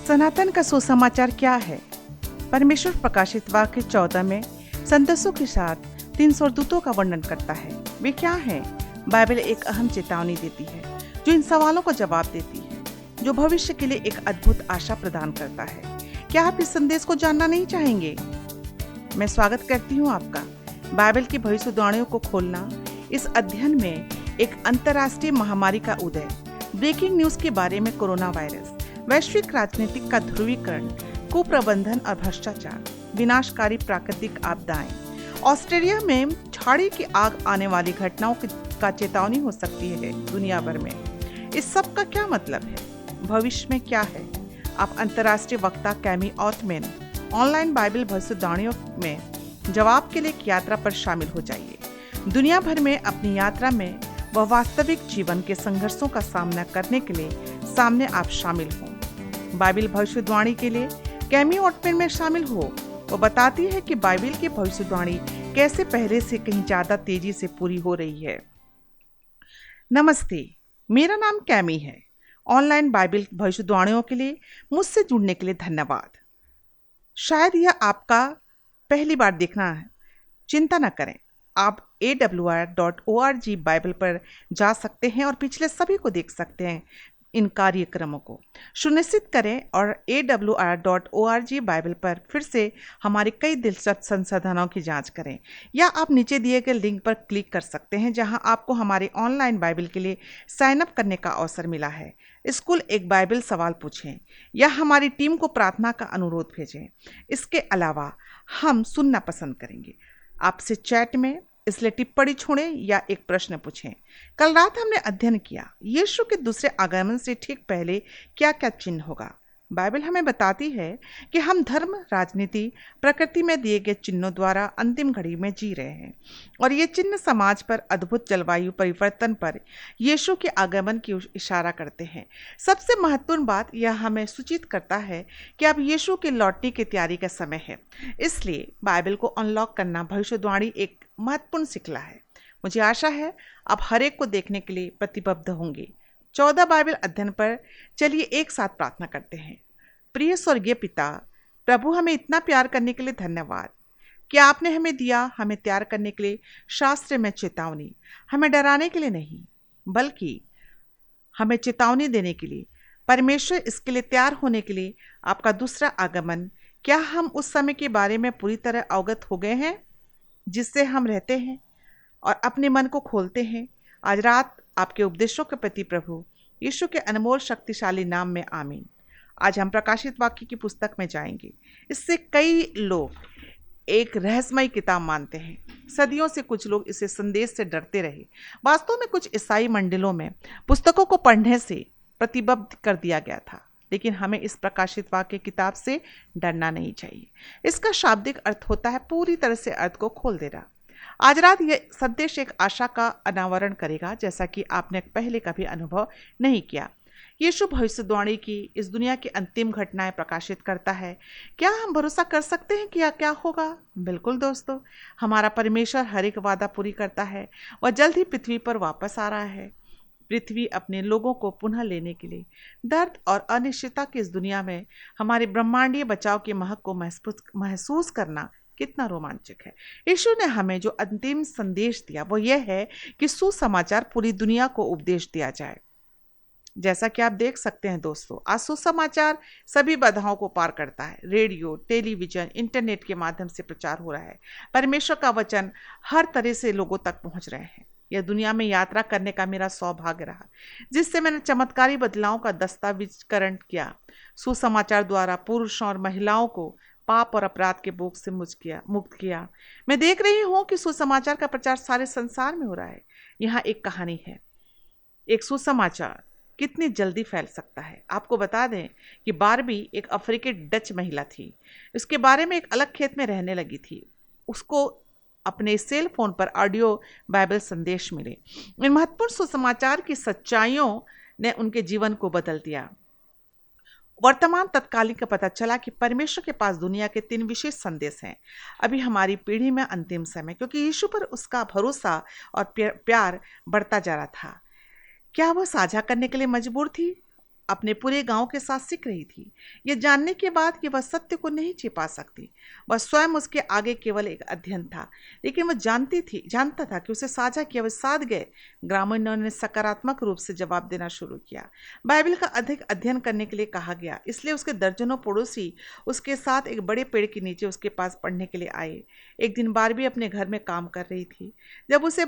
सनातन का सुसमाचार क्या है? परमेश्वर प्रकाशित वाक्य 14 में संदेशों के साथ 3 स्वर्गदूतों का वर्णन करता है। वे क्या हैं? बाइबल एक अहम चेतावनी देती है जो इन सवालों का जवाब देती है, जो भविष्य के लिए एक अद्भुत आशा प्रदान करता है। क्या आप इस संदेश को जानना नहीं चाहेंगे? मैं स्वागत करती हूँ आपका बाइबल की भविष्यवाणियों को खोलना। इस अध्ययन में एक अंतर्राष्ट्रीय महामारी का उदय, ब्रेकिंग न्यूज के बारे में कोरोना वायरस, वैश्विक राजनीतिक का ध्रुवीकरण, कुप्रबंधन और भ्रष्टाचार, विनाशकारी प्राकृतिक आपदाएं, ऑस्ट्रेलिया में झाड़ी की आग आने वाली घटनाओं का चेतावनी हो सकती है दुनिया भर में। इस सब का क्या मतलब है? भविष्य में क्या है? आप अंतर्राष्ट्रीय वक्ता कैमी ऑटमैन ऑनलाइन बाइबल भविष्यवाणियों में जवाब के लिए एक यात्रा पर शामिल हो जाइए। दुनिया भर में अपनी यात्रा में वह वास्तविक जीवन के संघर्षों का सामना करने के लिए सामने आप शामिल हों। बाइबल भविष्यवाणी के लिए कैमी ऑटमैन में शामिल हो। वो बताती है कि बाइबल की भविष्यवाणी कैसे पहले से कहीं ज्यादा तेजी से पूरी हो रही है। नमस्ते, मेरा नाम कैमी है। ऑनलाइन बाइबल भविष्यवाणियों के लिए मुझसे जुड़ने के लिए धन्यवाद। शायद यह आपका पहली बार देखना है। चिंता न करें, आप awr.org बाइबल पर जा सकते हैं और पिछले सभी को देख सकते हैं। इन कार्यक्रमों को सुनिश्चित करें और awr.org बाइबल पर फिर से हमारे कई दिलचस्प संसाधनों की जांच करें, या आप नीचे दिए गए लिंक पर क्लिक कर सकते हैं जहां आपको हमारे ऑनलाइन बाइबल के लिए साइन अप करने का अवसर मिला है। स्कूल एक बाइबल सवाल पूछें या हमारी टीम को प्रार्थना का अनुरोध भेजें। इसके अलावा हम सुनना पसंद करेंगे आपसे चैट में, इसलिए टिप्पणी छोड़ें या एक प्रश्न पूछें। कल रात हमने अध्ययन किया यीशु के दूसरे आगमन से ठीक पहले क्या क्या चिन्ह होगा। बाइबल हमें बताती है कि हम धर्म, राजनीति, प्रकृति में दिए गए चिन्हों द्वारा अंतिम घड़ी में जी रहे हैं, और ये चिन्ह समाज पर अद्भुत जलवायु परिवर्तन पर यीशु के आगमन की इशारा करते हैं। सबसे महत्वपूर्ण बात, यह हमें सूचित करता है कि अब यीशु के लौटने की तैयारी का समय है। इसलिए बाइबल को अनलॉक करना भविष्यवाणी एक महत्वपूर्ण सिलसिला है। मुझे आशा है आप हर एक को देखने के लिए प्रतिबद्ध होंगे। 14 बाइबल अध्ययन पर चलिए एक साथ प्रार्थना करते हैं। प्रिय स्वर्गीय पिता, प्रभु, हमें इतना प्यार करने के लिए धन्यवाद कि आपने हमें दिया, हमें तैयार करने के लिए शास्त्र में चेतावनी, हमें डराने के लिए नहीं बल्कि हमें चेतावनी देने के लिए। परमेश्वर, इसके लिए तैयार होने के लिए आपका दूसरा आगमन, क्या हम उस समय के बारे में पूरी तरह अवगत हो गए हैं जिससे हम रहते हैं और अपने मन को खोलते हैं? आज रात आपके उपदेशों के प्रति प्रभु यीशु के अनमोल शक्तिशाली नाम में आमीन। आज हम प्रकाशित वाक्य की पुस्तक में जाएंगे। इससे कई लोग एक रहस्यमय किताब मानते हैं। सदियों से कुछ लोग इसे संदेश से डरते रहे। वास्तव में कुछ ईसाई मंडलों में पुस्तकों को पढ़ने से प्रतिबद्ध कर दिया गया था, लेकिन हमें इस प्रकाशित वाक्य किताब से डरना नहीं चाहिए। इसका शाब्दिक अर्थ होता है पूरी तरह से अर्थ को खोल देना। आज रात यह संदेश एक आशा का अनावरण करेगा जैसा कि आपने पहले कभी अनुभव नहीं किया। यीशु भविष्यवाणी की इस दुनिया की अंतिम घटनाएं प्रकाशित करता है। क्या हम भरोसा कर सकते हैं कि क्या होगा? बिल्कुल दोस्तों, हमारा परमेश्वर हर एक वादा पूरी करता है। वह जल्द ही पृथ्वी पर वापस आ रहा है। पृथ्वी अपने लोगों को पुनः लेने के लिए। दर्द और अनिश्चितता की इस दुनिया में हमारे ब्रह्मांडीय बचाव के महक को महसूस करना कितना रोमांचक है। यीशु ने हमें जो अंतिम संदेश दिया वो यह है कि सुसमाचार पूरी दुनिया को उपदेश दिया जाए। जैसा कि आप देख सकते हैं दोस्तों, आज सुसमाचार सभी बाधाओं को पार करता है। रेडियो, टेलीविजन, इंटरनेट के माध्यम से प्रचार हो रहा है। परमेश्वर का वचन हर तरह से लोगों तक पहुंच रहे हैं। यह दुनिया में यात्रा करने का मेरा सौभाग्य रहा, जिससे मैंने चमत्कारी बदलावों का दस्तावेजीकरण किया। सुसमाचार द्वारा पुरुषों और महिलाओं को पाप और अपराध के बोझ से मुक्त किया। मैं देख रही हूँ कि सुसमाचार का प्रचार सारे संसार में हो रहा है। यहाँ एक कहानी है। एक सुसमाचार कितनी जल्दी फैल सकता है। आपको बता दें कि बारबी एक अफ्रीकी डच महिला थी। उसके बारे में एक अलग खेत में रहने लगी थी। उसको अपने सेल फोन पर ऑडियो बाइबल संदेश मिले। इन महत्वपूर्ण सुसमाचार की सच्चाइयों ने उनके जीवन को बदल दिया। वर्तमान तत्कालीन का पता चला कि परमेश्वर के पास दुनिया के 3 विशेष संदेश हैं। अभी हमारी पीढ़ी में अंतिम समय, क्योंकि यीशु पर उसका भरोसा और प्यार बढ़ता जा रहा था। क्या वह साझा करने के लिए मजबूर थी? अपने पूरे गांव के साथ सीख रही थी, ये जानने के बाद कि वह सत्य को नहीं छिपा सकती। वह स्वयं उसके आगे केवल एक अध्ययन था, लेकिन वह जानता था कि उसे साझा किए हुए साध गए। ग्रामीणों ने सकारात्मक रूप से जवाब देना शुरू किया। बाइबल का अधिक अध्ययन करने के लिए कहा गया, इसलिए उसके दर्जनों पड़ोसी उसके साथ एक बड़े पेड़ के नीचे उसके पास पढ़ने के लिए आए। एक दिन बारबी अपने घर में काम कर रही थी। जब उसे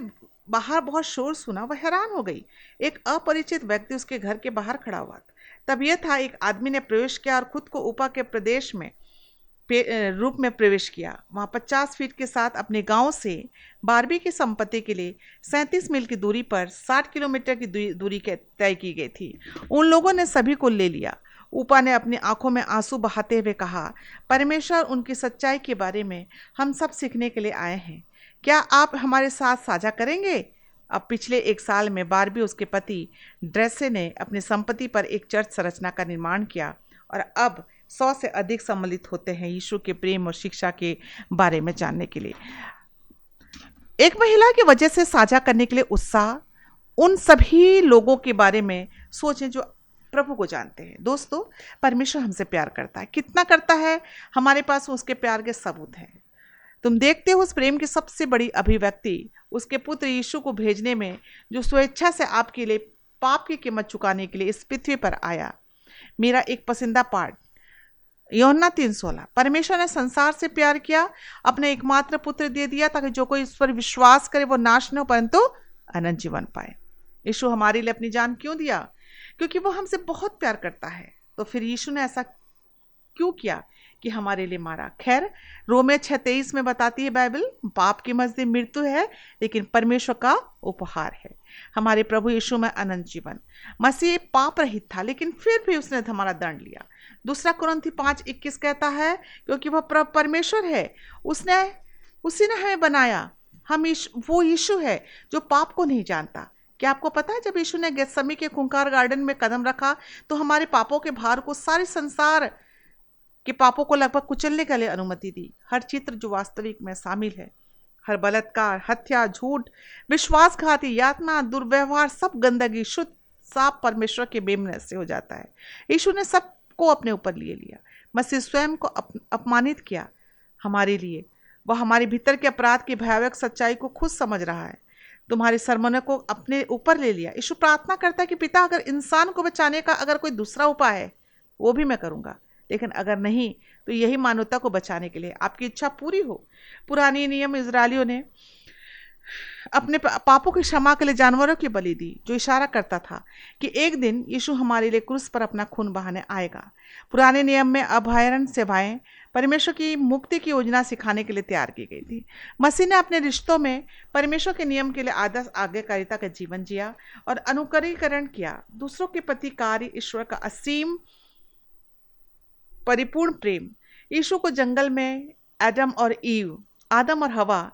बाहर बहुत शोर सुना, वह हैरान हो गई। एक अपरिचित व्यक्ति उसके घर के बाहर खड़ा हुआ था। तब यह था, एक आदमी ने प्रवेश किया और खुद को ऊपर के प्रदेश में रूप में प्रवेश किया। वहां 50 फीट के साथ अपने गांव से बारबी की संपत्ति के लिए 37 मील की दूरी पर 60 किलोमीटर की दूरी तय की गई थी। उन लोगों ने सभी को ले लिया। ऊपा ने अपनी आंखों में आंसू बहाते हुए कहा, परमेश्वर उनकी सच्चाई के बारे में हम सब सीखने के लिए आए हैं। क्या आप हमारे साथ साझा करेंगे? अब पिछले 1 साल में बारबी उसके पति ड्रेसे ने अपनी संपत्ति पर एक चर्च संरचना का निर्माण किया और अब 100 से अधिक सम्मिलित होते हैं यीशु के प्रेम और शिक्षा के बारे में जानने के लिए। एक महिला की वजह से साझा करने के लिए उत्साह, उन सभी लोगों के बारे में सोचें जो प्रभु को जानते हैं। दोस्तों, परमेश्वर हमसे प्यार करता है। कितना करता है, हमारे पास उसके प्यार के सबूत हैं। तुम देखते हो उस प्रेम की सबसे बड़ी अभिव्यक्ति उसके पुत्र यीशु को भेजने में, जो स्वेच्छा से आपके लिए पाप की कीमत चुकाने के लिए इस पृथ्वी पर आया। मेरा एक पसंदीदा पाठ यूहन्ना 3:16, परमेश्वर ने संसार से प्यार किया, अपने एकमात्र पुत्र दे दिया ताकि जो कोई इस पर विश्वास करे वो नाश न हो परंतु अनंत जीवन पाए। यीशु हमारे लिए अपनी जान क्यों दिया? क्योंकि वो हमसे बहुत प्यार करता है। तो फिर यीशु ने ऐसा क्यों किया कि हमारे लिए मारा? खैर, रोमे 6:23 में बताती है बाइबल, पाप की मजदूरी मृत्यु है, लेकिन परमेश्वर का उपहार है हमारे प्रभु यीशु में अनंत जीवन। मसीह पाप रहित था, लेकिन फिर भी उसने हमारा दंड लिया। दूसरा कुरिन्थी 5:21 कहता है, क्योंकि वह परमेश्वर है, उसी ने हमें बनाया। वो यीशु है जो पाप को नहीं जानता। क्या आपको पता है, जब यीशु ने गेत्सेमनी के खूंखार गार्डन में कदम रखा तो हमारे पापों के भार को, सारे संसार के पापों को लगभग कुचलने के लिए अनुमति दी। हर चित्र जो वास्तविक में शामिल है, हर बलात्कार, हत्या, झूठ, विश्वासघाती, यातना, दुर्व्यवहार, सब गंदगी शुद्ध साफ परमेश्वर के बेमने से हो जाता है। यीशु ने सबको अपने ऊपर लिए लिया। मसीह स्वयं को अपमानित किया हमारे लिए। वह हमारे भीतर के अपराध की भयावह सच्चाई को खुद समझ रहा है। तुम्हारे सरमने को अपने ऊपर ले लिया। यीशु प्रार्थना करता है कि पिता, अगर इंसान को बचाने का अगर कोई दूसरा उपाय है वो भी मैं करूंगा, लेकिन अगर नहीं तो यही मानवता को बचाने के लिए आपकी इच्छा पूरी हो। पुराने नियम इजरायलियों ने अपने पापों की क्षमा के लिए जानवरों की बलि दी, जो इशारा करता था कि एक दिन यीशु हमारे लिए क्रूस पर अपना खून बहाने आएगा। पुराने नियम में अभयारण्य सेवाएं परमेश्वर की मुक्ति की योजना सिखाने के लिए तैयार की गई थी। मसीह ने अपने रिश्तों में परमेश्वर के नियम के लिए आदर्श आज्ञाकारिता का जीवन जिया और अनुकरीकरण किया। दूसरों के प्रति कार्य ईश्वर का असीम परिपूर्ण प्रेम। यीशु को जंगल में आदम और हवा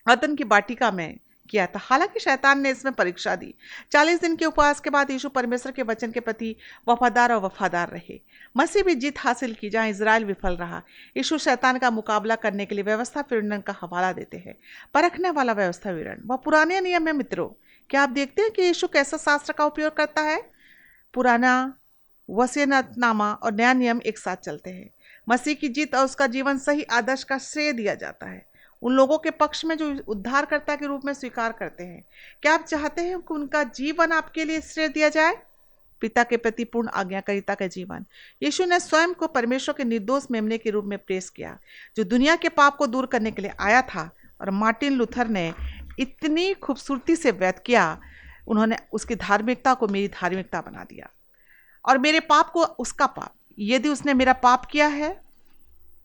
अदन की वाटिका में किया था। हालांकि शैतान ने इसमें परीक्षा दी। 40 दिन के उपवास के बाद यीशु परमेश्वर के वचन के प्रति वफादार रहे। मसीह भी जीत हासिल की जहां इजराइल विफल रहा। यीशु शैतान का मुकाबला करने के लिए व्यवस्था विवरण का हवाला देते हैं। परखने वाला व्यवस्था विवरण वह पुराने नियम में। मित्रों, क्या आप देखते हैं कि यीशु कैसा शास्त्र का उपयोग करता है? पुराना वसीयतनामा और नया नियम एक साथ चलते हैं। मसीह की जीत और उसका जीवन सही आदर्श का श्रेय दिया जाता है उन लोगों के पक्ष में जो उद्धारकर्ता के रूप में स्वीकार करते हैं। क्या आप चाहते हैं कि उनका जीवन आपके लिए श्रेय दिया जाए? पिता के प्रति पूर्ण आज्ञाकारिता का जीवन। यीशु ने स्वयं को परमेश्वर के निर्दोष मेमने के रूप में पेश किया, जो दुनिया के पाप को दूर करने के लिए आया था। और मार्टिन लूथर ने इतनी खूबसूरती से व्यक्त किया, उन्होंने उसकी धार्मिकता को मेरी धार्मिकता बना दिया और मेरे पाप को उसका पाप। यदि उसने मेरा पाप किया है,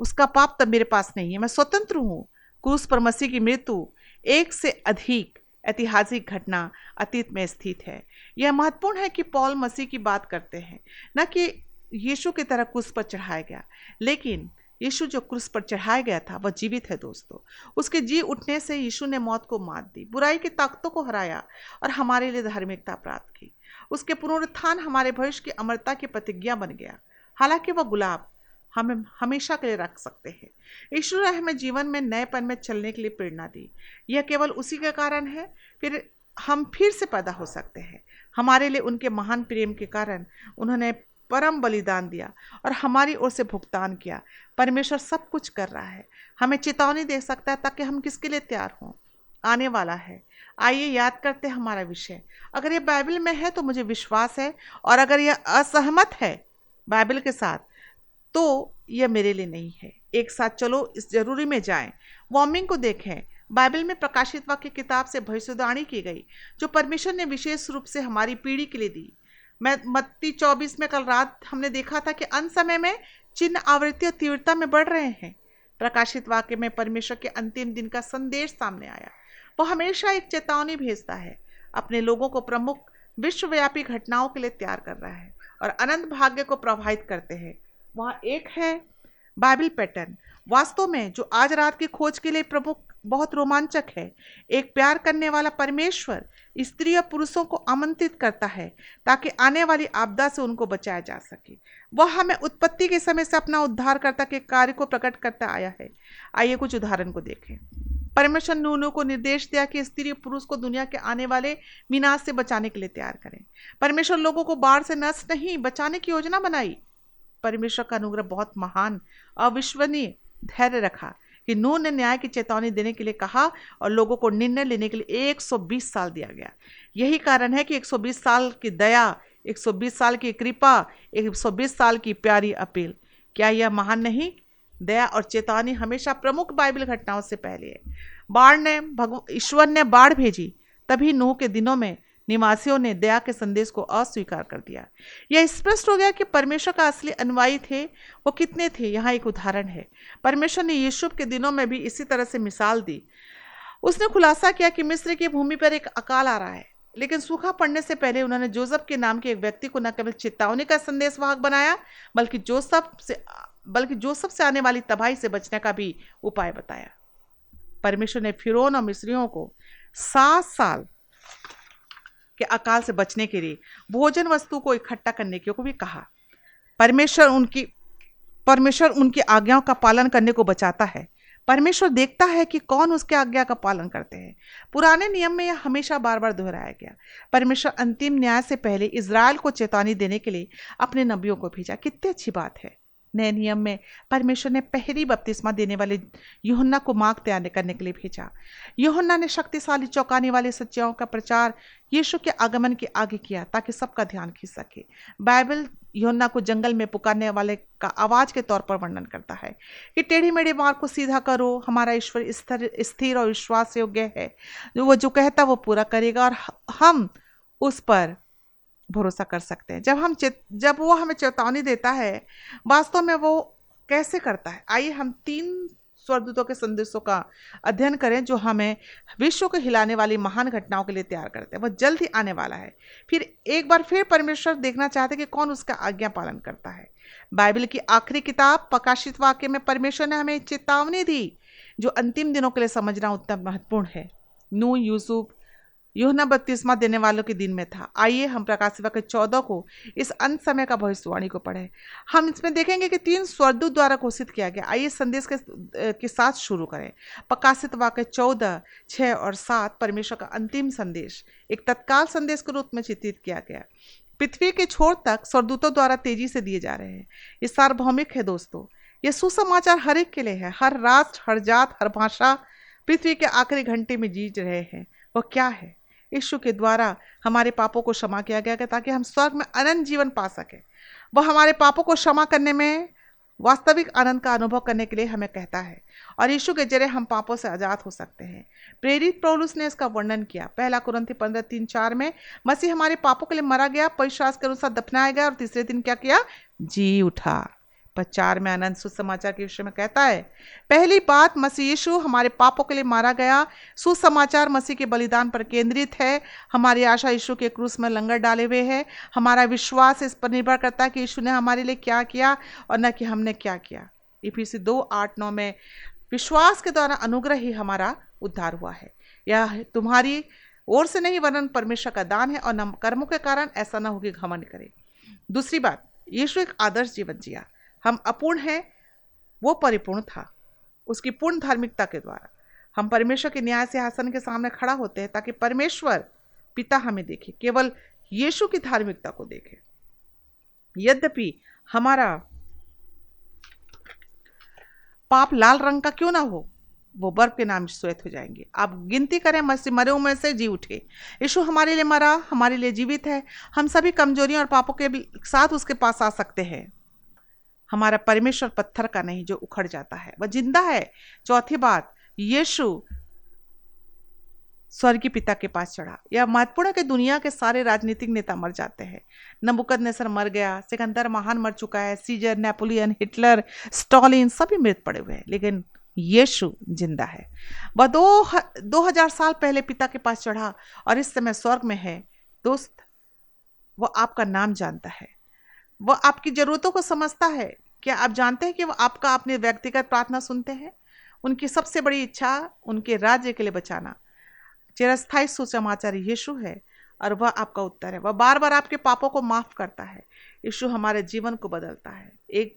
उसका पाप तब मेरे पास नहीं है। मैं स्वतंत्र हूं। क्रूस पर मसीह की मृत्यु एक से अधिक ऐतिहासिक घटना अतीत में स्थित है। यह महत्वपूर्ण है कि पौल मसीह की बात करते हैं, न कि यीशु की तरह क्रूस पर चढ़ाया गया, लेकिन यीशु जो क्रूस पर चढ़ाया गया था वह जीवित है। दोस्तों, उसके जी उठने से यीशु ने मौत को मात दी, बुराई की ताकतों को हराया और हमारे लिए धार्मिकता प्राप्त की। उसके पुनरुत्थान हमारे भविष्य की अमरता की प्रतिज्ञा बन गया। हालांकि वह गुलाब हमें हमेशा के लिए रख सकते हैं। ईश्वर ने हमें जीवन में नएपन में चलने के लिए प्रेरणा दी। यह केवल उसी के कारण है। फिर हम फिर से पैदा हो सकते हैं। हमारे लिए उनके महान प्रेम के कारण उन्होंने परम बलिदान दिया और हमारी ओर से भुगतान किया। परमेश्वर सब कुछ कर रहा है, हमें चेतावनी दे सकता है ताकि हम किसके लिए तैयार हों। आने वाला है। आइए याद करते हैं हमारा विषय। अगर ये बाइबल में है तो मुझे विश्वास है, और अगर यह असहमत है बाइबल के साथ तो यह मेरे लिए नहीं है। एक साथ चलो इस जरूरी में जाएं, वार्मिंग को देखें। बाइबल में प्रकाशित वाक्य किताब से भविष्यवाणी की गई जो परमेश्वर ने विशेष रूप से हमारी पीढ़ी के लिए दी। मैं मत्ती 24 में कल रात हमने देखा था कि अंत समय में चिन्ह आवृत्ति और तीव्रता में बढ़ रहे हैं। प्रकाशित वाक्य में परमेश्वर के अंतिम दिन का संदेश सामने आया। वो हमेशा एक चेतावनी भेजता है, अपने लोगों को प्रमुख विश्वव्यापी घटनाओं के लिए तैयार कर रहा है और अनंत भाग्य को प्रभावित करते हैं। वहाँ एक है बाइबल पैटर्न, वास्तव में जो आज रात की खोज के लिए प्रमुख बहुत रोमांचक है। एक प्यार करने वाला परमेश्वर स्त्री और पुरुषों को आमंत्रित करता है ताकि आने वाली आपदा से उनको बचाया जा सके। वह हमें उत्पत्ति के समय से अपना उद्धारकर्ता के कार्य को प्रकट करता आया है। आइए कुछ उदाहरण को देखें। परमेश्वर नूह को निर्देश दिया कि स्त्री और पुरुष को दुनिया के आने वाले विनाश से बचाने के लिए तैयार करें। परमेश्वर लोगों को बाढ़ से नष्ट नहीं बचाने की योजना बनाई। परमेश्वर का अनुग्रह बहुत महान, अविश्वसनीय धैर्य रखा कि नूह ने न्याय की चेतावनी देने के लिए कहा और लोगों को निर्णय लेने के लिए 120 साल दिया गया। यही कारण है कि 120 साल की दया, 120 साल की कृपा, 120 साल की प्यारी अपील। क्या यह महान नहीं? दया और चेतावनी हमेशा प्रमुख बाइबल घटनाओं से पहले है। ईश्वर ने बाढ़ भेजी, तभी नूह के दिनों में निवासियों ने दया के संदेश को अस्वीकार कर दिया। यह स्पष्ट हो गया कि परमेश्वर का असली अनुयायी थे वो कितने थे। यहाँ एक उदाहरण है। परमेश्वर ने यूसुफ के दिनों में भी इसी तरह से मिसाल दी। उसने खुलासा किया कि मिस्र की भूमि पर एक अकाल आ रहा है, लेकिन सूखा पड़ने से पहले उन्होंने जोसेफ के नाम के एक व्यक्ति को न केवल चेतावनी का संदेश वाहक बनाया बल्कि जोसेफ से आने वाली तबाही से बचने का भी उपाय बताया। परमेश्वर ने फिरौन और मिस्रियों को 7 साल के अकाल से बचने के लिए भोजन वस्तु को इकट्ठा करने को भी कहा। परमेश्वर उनकी आज्ञाओं का पालन करने को बचाता है। परमेश्वर देखता है कि कौन उसके आज्ञा का पालन करते हैं। पुराने नियम में यह हमेशा बार बार दोहराया गया। परमेश्वर अंतिम न्याय से पहले इजराइल को चेतावनी देने के लिए अपने नबियों को भेजा। कितनी अच्छी बात है। नए नियम में परमेश्वर ने पहली बपतिस्मा देने वाले यूहन्ना को मार्ग तैयार करने के लिए भेजा। यूहन्ना ने शक्तिशाली चौंकाने वाली सच्चाइयों का प्रचार यीशु के आगमन के आगे किया ताकि सबका ध्यान खींच सके। बाइबल यूहन्ना को जंगल में पुकारने वाले का आवाज के तौर पर वर्णन करता है कि टेढ़ी मेढ़े मार्ग को सीधा करो। हमारा ईश्वर स्थिर और विश्वास योग्य है। वो जो कहता वो पूरा करेगा और हम उस पर भरोसा कर सकते हैं। जब वो हमें चेतावनी देता है, वास्तव में वो कैसे करता है। आइए हम 3 स्वर्गदूतों के संदेशों का अध्ययन करें जो हमें विश्व को हिलाने वाली महान घटनाओं के लिए तैयार करते हैं। वह जल्द ही आने वाला है। फिर एक बार फिर परमेश्वर देखना चाहते हैं कि कौन उसका आज्ञा पालन करता है। बाइबल की आखिरी किताब प्रकाशित वाक्य में परमेश्वर ने हमें चेतावनी दी जो अंतिम दिनों के लिए समझना उतना महत्वपूर्ण है। नूह, यूसुफ, यूहन्ना बपतिस्मा देने वालों के दिन में था। आइए हम प्रकाशित वाक्य 14 को इस अंत समय का भविष्यवाणी को पढ़ें। हम इसमें देखेंगे कि 3 स्वर्गदूत द्वारा घोषित किया गया। आइए संदेश के साथ शुरू करें। प्रकाशित वाक्य 14, 6 और 7 परमेश्वर का अंतिम संदेश एक तत्काल संदेश के रूप में चित्रित किया गया। पृथ्वी के छोर तक स्वर्गदूतों द्वारा तेजी से दिए जा रहे हैं। ये सार्वभौमिक है दोस्तों। ये सुसमाचार हर एक के लिए है। हर राष्ट्र, हर जात, हर भाषा पृथ्वी के आखिरी घंटे में जीत रहे हैं। वह क्या है? यीशु के द्वारा हमारे पापों को क्षमा किया गया ताकि हम स्वर्ग में अनंत जीवन पा सकें। वह हमारे पापों को क्षमा करने में वास्तविक आनंद का अनुभव करने के लिए हमें कहता है और यीशु के जरिए हम पापों से आजाद हो सकते हैं। प्रेरित पौलुस ने इसका वर्णन किया। 1 कुरिन्थी 15:3-4 में मसीह हमारे पापों के लिए मारा गया, पवित्र शास्त्र के अनुसार दफनाया गया और तीसरे दिन क्या किया? जी उठा। 4 में आनंद सुसमाचार के विषय में कहता है। पहली बात, मसीह यीशु हमारे पापों के लिए मारा गया। सुसमाचार मसीह के बलिदान पर केंद्रित है। हमारी आशा यीशु के क्रूस में लंगर डाले हुए है। हमारा विश्वास इस पर निर्भर करता है कि यीशु ने हमारे लिए क्या किया और न कि हमने क्या किया। इफिसी 2:8-9 में विश्वास के द्वारा अनुग्रह ही हमारा उद्धार हुआ है। यह तुम्हारी ओर से नहीं वरन परमेश्वर का दान है और न कर्मों के कारण, ऐसा न हो कि घमंड करे। दूसरी बात, यीशु एक आदर्श जीवन जिया। हम अपूर्ण हैं, वो परिपूर्ण था। उसकी पूर्ण धार्मिकता के द्वारा हम परमेश्वर के न्याय सिंहासन के सामने खड़ा होते हैं ताकि परमेश्वर पिता हमें देखे, केवल यीशु की धार्मिकता को देखे। यद्यपि हमारा पाप लाल रंग का क्यों ना हो, वो बर्फ के नाम श्वेत हो जाएंगे। आप गिनती करें, मसीह मरे में से जी उठे। यीशु हमारे लिए मरा, हमारे लिए जीवित है। हम सभी कमजोरियों और पापों के साथ उसके पास आ सकते हैं। हमारा परमेश्वर पत्थर का नहीं जो उखड़ जाता है, वह जिंदा है। चौथी बात, यीशु स्वर्गीय पिता के पास चढ़ा। यह महत्वपूर्ण है कि दुनिया के सारे राजनीतिक नेता मर जाते हैं। नबूकदनेस्सर मर गया, सिकंदर महान मर चुका है, सीजर, नेपोलियन, हिटलर, स्टॉलिन सभी मृत पड़े हुए हैं, लेकिन यीशु जिंदा है। वह 2000 साल पहले पिता के पास चढ़ा और इस समय स्वर्ग में है। दोस्त, वह आपका नाम जानता है, वह आपकी जरूरतों को समझता है। क्या आप जानते हैं कि वह आपका अपने व्यक्तिगत प्रार्थना सुनते हैं? उनकी सबसे बड़ी इच्छा उनके राज्य के लिए बचाना चिरस्थायी सुसमाचार यीशु है, और वह आपका उत्तर है। वह बार बार आपके पापों को माफ करता है। यीशु हमारे जीवन को बदलता है।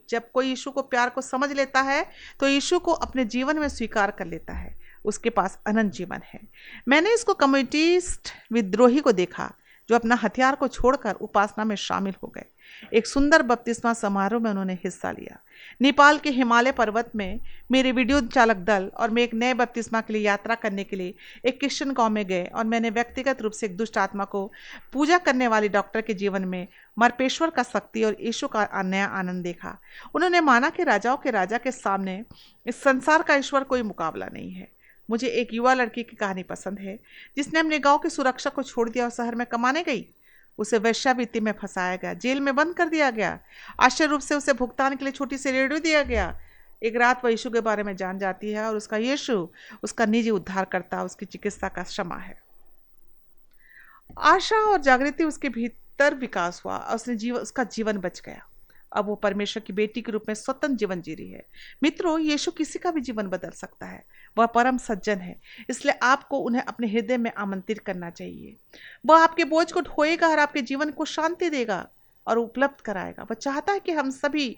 जब कोई यीशु को प्यार को समझ लेता है तो यीशु को अपने जीवन में स्वीकार कर लेता है। उसके पास अनंत जीवन है। मैंने इसको कम्युनिस्ट विद्रोही को देखा जो अपना हथियार को छोड़कर उपासना में शामिल हो गए। एक सुंदर बपतिस्मा समारोह में उन्होंने हिस्सा लिया। नेपाल के हिमालय पर्वत में मेरे वीडियो चालक दल और मैं एक नए बपतिस्मा के लिए यात्रा करने के लिए एक क्रिश्चियन गांव में गए, और मैंने व्यक्तिगत रूप से एक दुष्ट आत्मा को पूजा करने वाली डॉक्टर के जीवन में मरपेश्वर का शक्ति और यीशु का नया आनंद देखा। उन्होंने माना कि राजाओं के राजा के सामने इस संसार का ईश्वर कोई मुकाबला नहीं है। मुझे एक युवा लड़की की कहानी पसंद है जिसने अपने गांव की सुरक्षा को छोड़ दिया और शहर में कमाने गई। उसे वेश्यावृत्ति में फंसाया गया, जेल में बंद कर दिया गया। आश्चर्य रूप से उसे भुगतान के लिए छोटी सी रेडियो दिया गया। एक रात वह यीशु के बारे में जान जाती है और उसका यीशु उसका निजी उद्धारकर्ता, उसकी चिकित्सा का क्षमा है। आशा और जागृति उसके भीतर विकास हुआ और उसका जीवन बच गया। अब वो परमेश्वर की बेटी के रूप में स्वतंत्र जीवन जी रही है। मित्रों, यीशु किसी का भी जीवन बदल सकता है। वह परम सज्जन है, इसलिए आपको उन्हें अपने हृदय में आमंत्रित करना चाहिए। वह आपके बोझ को ढोएगा और आपके जीवन को शांति देगा और उपलब्ध कराएगा। वह चाहता है कि हम सभी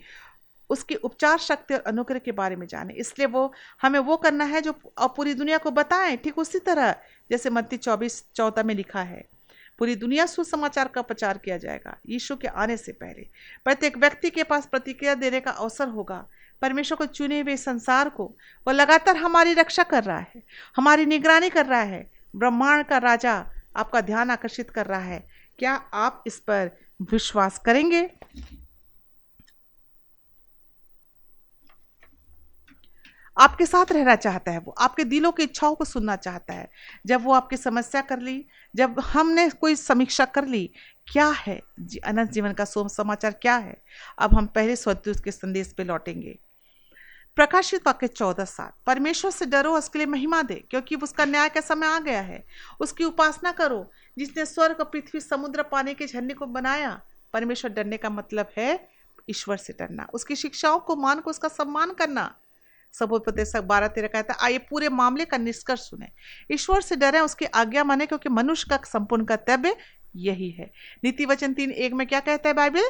उसकी उपचार शक्ति और अनुग्रह के बारे में जाने, इसलिए वो हमें वो करना है जो पूरी दुनिया को बताएं, ठीक उसी तरह जैसे मत्ती 24:14 में लिखा है। पूरी दुनिया सुसमाचार का प्रचार किया जाएगा। यीशु के आने से पहले प्रत्येक व्यक्ति के पास प्रतिक्रिया देने का अवसर होगा। परमेश्वर को चुने हुए संसार को वह लगातार हमारी रक्षा कर रहा है, हमारी निगरानी कर रहा है। ब्रह्मांड का राजा आपका ध्यान आकर्षित कर रहा है। क्या आप इस पर विश्वास करेंगे? आपके साथ रहना चाहता है, वो आपके दिलों की इच्छाओं को सुनना चाहता है। जब वो आपकी समस्या कर ली, जब हमने कोई समीक्षा कर ली, क्या है अनंत जीवन का समाचार क्या है, अब हम पहले स्वर्गदूत के संदेश पे लौटेंगे। प्रकाशित वाक्य 14:7, परमेश्वर से डरो, उसके लिए महिमा दे, क्योंकि उसका न्याय का समय आ गया है। उसकी उपासना करो जिसने स्वर्ग, पृथ्वी, समुद्र, पानी के झरने को बनाया। परमेश्वर डरने का मतलब है ईश्वर से डरना, उसकी शिक्षाओं को मान को उसका सम्मान करना। सबोपदेश 12:13 कहता है, आइए पूरे मामले का निष्कर्ष सुने। ईश्वर से डरें, उसकी आज्ञा माने, क्योंकि मनुष्य का संपूर्ण कर्तव्य यही है। नीति वचन 3:1 में क्या कहता है बाइबल?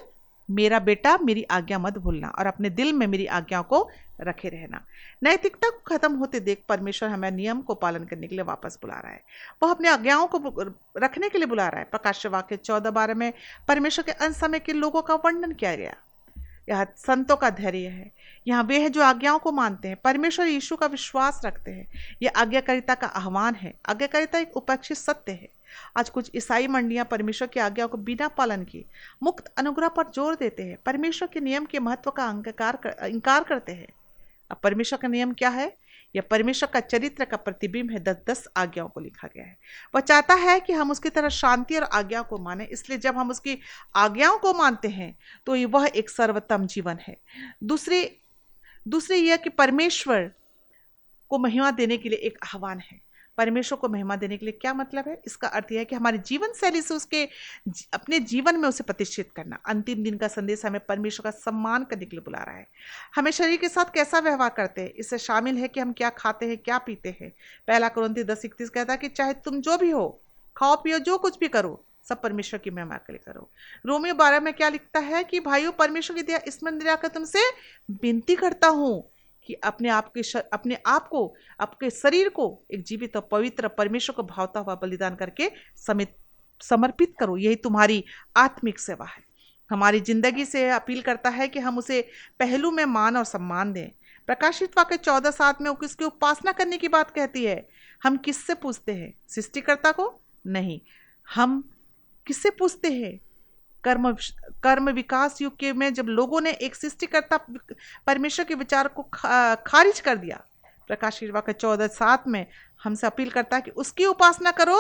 मेरा बेटा, मेरी आज्ञा मत भूलना और अपने दिल में मेरी आज्ञाओं को रखे रहना। नैतिकता को खत्म होते देख परमेश्वर हमें नियम को पालन करने के लिए वापस बुला रहा है। वह अपने आज्ञाओं को रखने के लिए बुला रहा है। प्रकाश वाक्य 14:12 में परमेश्वर के अंत समय के लोगों का वर्णन किया गया। यह संतों का धैर्य है। यहाँ वे हैं जो आज्ञाओं को मानते हैं, परमेश्वर यीशु का विश्वास रखते हैं। यह आज्ञाकारिता का आह्वान है। आज्ञाकारिता एक उपेक्षित सत्य है। आज कुछ ईसाई मंडियां परमेश्वर की आज्ञा को बिना पालन किए मुक्त अनुग्रह पर जोर देते हैं, परमेश्वर के नियम के महत्व का इंकार करते हैं। अब परमेश्वर का नियम क्या है? यह परमेश्वर का चरित्र का प्रतिबिंब है। 10 आज्ञाओं को लिखा गया है। वह चाहता है कि हम उसकी तरह शांति और आज्ञाओं को माने, इसलिए जब हम उसकी आज्ञाओं को मानते हैं तो वह एक सर्वोत्तम जीवन है। दूसरी यह कि परमेश्वर को महिमा देने के लिए एक आह्वान है। परमेश्वर को महिमा देने के लिए क्या मतलब है? इसका अर्थ यह है कि हमारी जीवन शैली से उसके अपने जीवन में उसे प्रतिष्ठित करना। अंतिम दिन का संदेश हमें परमेश्वर का सम्मान करने के लिए बुला रहा है। हमें शरीर के साथ कैसा व्यवहार करते हैं, इससे शामिल है कि हम क्या खाते हैं, क्या पीते हैं। 1 कुरिन्थी 10:31 कहता है कि चाहे तुम जो भी हो, खाओ पियो, जो कुछ भी करो, सब परमेश्वर की महिमा के लिए करो। रोमियो 12 में क्या लिखता है कि भाइयों, परमेश्वर की दया स्मरण दिलाकर तुमसे विनती करता हूं कि अपने आप को, आपके शरीर को एक जीवित और पवित्र परमेश्वर को भावता हुआ बलिदान करके समर्पित करो। यही तुम्हारी आत्मिक सेवा है। हमारी जिंदगी से अपील करता है कि हम उसे पहलू में मान और सम्मान दें। प्रकाशित वाक्य 14:7 में किसकी उपासना करने की बात कहती है? हम किससे पूछते हैं? सृष्टिकर्ता को नहीं। हम किससे पूछते हैं? कर्म कर्म विकास युग के में जब लोगों ने एक सृष्टिकर्ता परमेश्वर के विचार को खारिज कर दिया, प्रकाशित वाक्य 14:7 में हमसे अपील करता है कि उसकी उपासना करो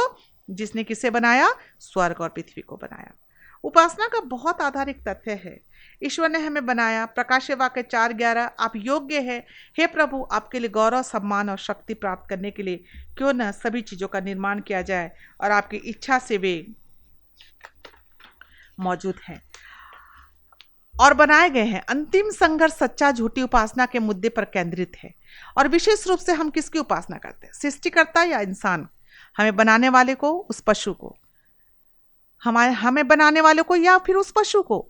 जिसने किसे बनाया? स्वर्ग और पृथ्वी को बनाया। उपासना का बहुत आधारिक तथ्य है। ईश्वर ने हमें बनाया। प्रकाशित वाक्य 4:11 आप योग्य है हे प्रभु, आपके लिए गौरव, सम्मान और शक्ति प्राप्त करने के लिए क्यों न सभी चीजों का निर्माण किया जाए और आपकी इच्छा से वे मौजूद हैं और बनाए गए हैं। अंतिम संघर्ष सच्चा झूठी उपासना के मुद्दे पर केंद्रित है और विशेष रूप से हम किसकी उपासना करते हैं? सृष्टिकर्ता या इंसान? हमें बनाने वाले को, उस पशु को? हमें बनाने वाले को या फिर उस पशु को?